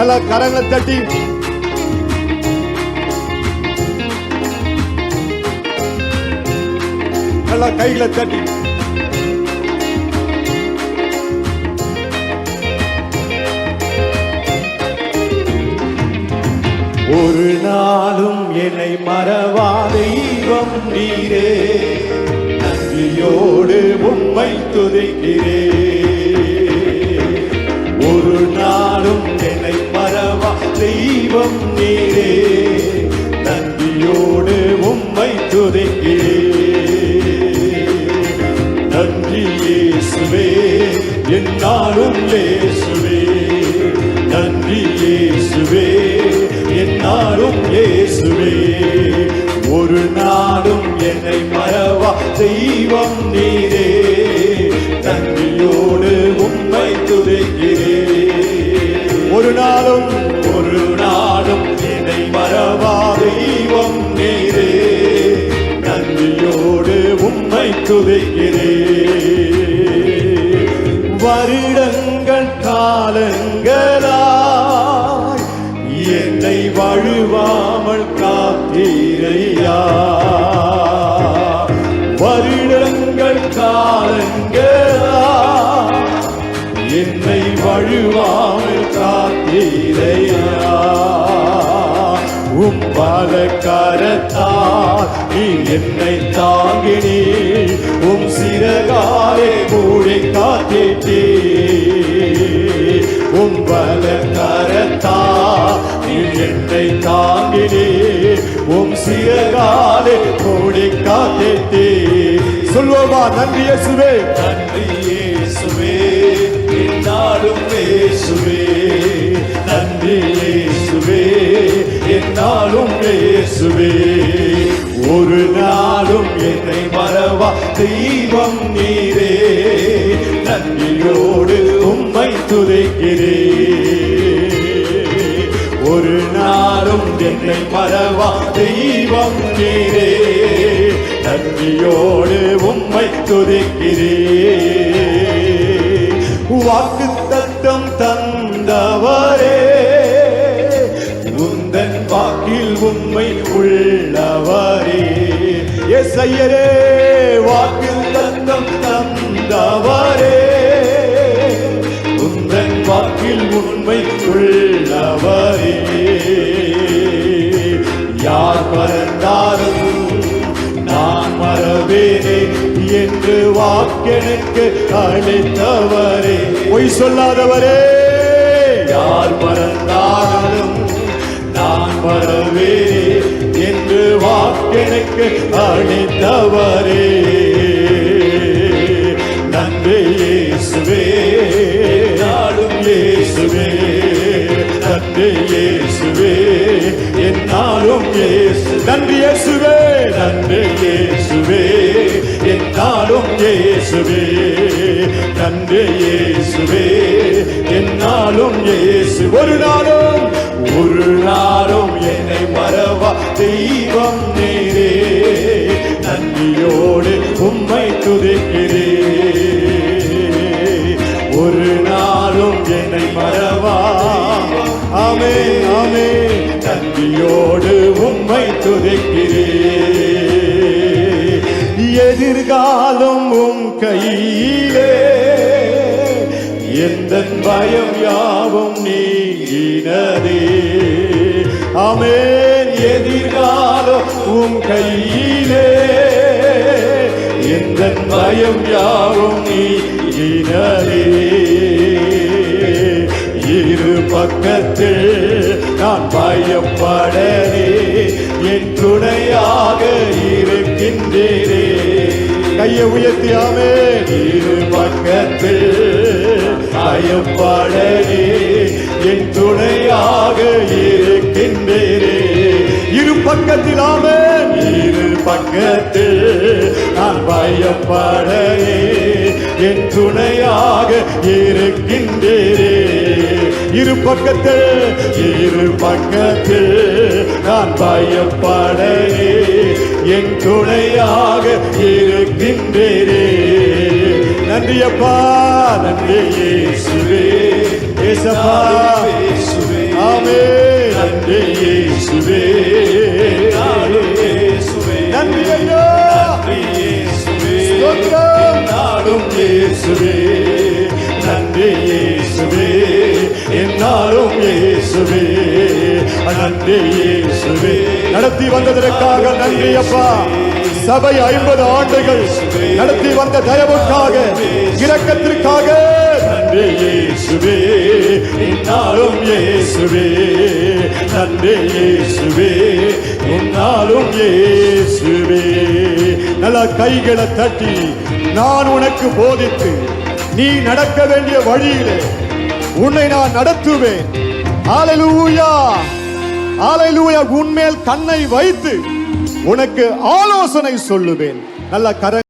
நல்லா கரங்களை தட்டி நல்லா கைகளை தட்டி ஒரு நாளும் என்னை மறவா தெய்வம் நீரே, நன்றியோடு உம்மை துதிக்கிறேன். ஒரு நாளும் என்னை மறவா தெய்வம் நீரே, நன்றியோடு உம்மை துதிக்கிறேன். நன்றி இயேசுவே, என்னாலும் இயேசுவே, நன்றி இயேசுவே, என்னாலும் இயேசுவே. ஒரு நாளும் என்னை மறவா தெய்வம் நீரே, நன்றியோடு உம்மை துதிக்கிறேன். ஒரு நாளும் என்னை மறவா தெய்வம் நீரே, நன்றியோடு உம்மை துதிக்கிறேன். வருடங்கள் காலங்களாய் என்னை வழுவாமல் காத்தீரையா, வருடங்கள் காலங்களாய் என்னை வழுவாமல் காத்தீரையா. உம் பலக்கரத்தால் நீ என்னை தாங்கினீர், உம் சிறகாலே மூடி காத்தீர். உம் பலக்கரத்தால் நீ என்னை தாங்கினீர், உம் சிறகாலே மூடி காத்தீர். சொல்வோமா? நன்றி இயேசுவே, நன்றி இயேசுவே, என்னாலும் இயேசுவே, நன்றி இயேசுவே, என்னாலும் இயேசுவே. ஒரு நாளும் என்னை மறவா தெய்வம் நீரே, நன்றியோடு உம்மை துதிக்கிறேன். ஒரு நாளும் என்னை மறவா தெய்வம் நீரே, நன்றியோடு உம்மை துதிக்கிறேன். வாக்கு தத்தம் தந்தவரே, உந்தன் வாக்கில் உம்மை உள்ளவரே. இயேசுவே, வாக்கு தத்தம் தந்தவரே, உந்தன் வாக்கில் உம்மை உள்ளவரே. யார் மறந்தாலும் நான் மறவேனே என்று வாக்கெனக்கு அளித்தவரே. பொய் சொல்லாதவரே, யார் மறந்தாலும் நான் மறவேனே என்று வாக்கெனக்கு அளித்தவரே. நன்றி இயேசுவே, நாளும் இயேசுவே, நன்றி இயேசுவே, என்னாலும் இயேசு. நன்றி இயேசுவே, நன்றி இயேசுவே, என்னாலும் இயேசுவே, நன்றி இயேசுவே, என்னாலும் இயேசு. ஒரு நாளும் என்னை மறவா தெய்வம் நீரே, நன்றியோடு உம்மை துதிக்கிறேன். ஒரு நாளும் என்னை மறவா, ஆமென் ஆமென், நன்றியோடு உம்மை துதிக்கிறேன். எதிர்காலம் உம் கையிலே, எந்தன் பயம் யாவும் நீங்கினதே. ஆமென். எதிர்காலம் உம் கையிலே, எந்தன் பயம் யாவும் நீங்கினதே. இரு பக்கத்தில் நான் பயப்படவே என் துணையாக இருக்கின்றேனே. கையை உயர்த்தியாமே. இரு பக்கத்தில் பயப்படவே என் துணையாக இருக்கின்றேனே. இரு பக்கத்தில் ஆமென். இரு பக்கத்தில் நான் பயப்படவே என் துணையாக இருக்கின்றேனே. இரு பக்கத்தில் நான் பயப்படவே என் துணையாக இருக்கின்றேனே. நன்றி அப்பா, நன்றி இயேசுவே, இயேசுவே, ஆமென். நன்றி இயேசுவே, நன்றி ஐயா, ஸ்தோத்திரம். நாடும் இயேசுவே, நன்றி இயேசுவே, என்னாலும் இயேசுவே, நன்றி இயேசுவே. நடத்தி வந்ததற்காக நன்றி அப்பா. சபை 50 ஆண்டுகள் நடத்தி வந்த தயவுக்காக, இரக்கத்திற்காக நன்றி இயேசுவே, என்னாலும் இயேசுவே, நன்றி இயேசுவே, என்னாலும் இயேசுவே. நல்ல கைகளை தட்டி, நான் உனக்கு போதித்து நீ நடக்க வேண்டிய வழியிலே உன்னை நான் நடத்துவேன். ஹல்லேலூயா, ஹல்லேலூயா. உன்மேல் கண்ணை வைத்து உனக்கு ஆலோசனை சொல்லுவேன். நல்ல கர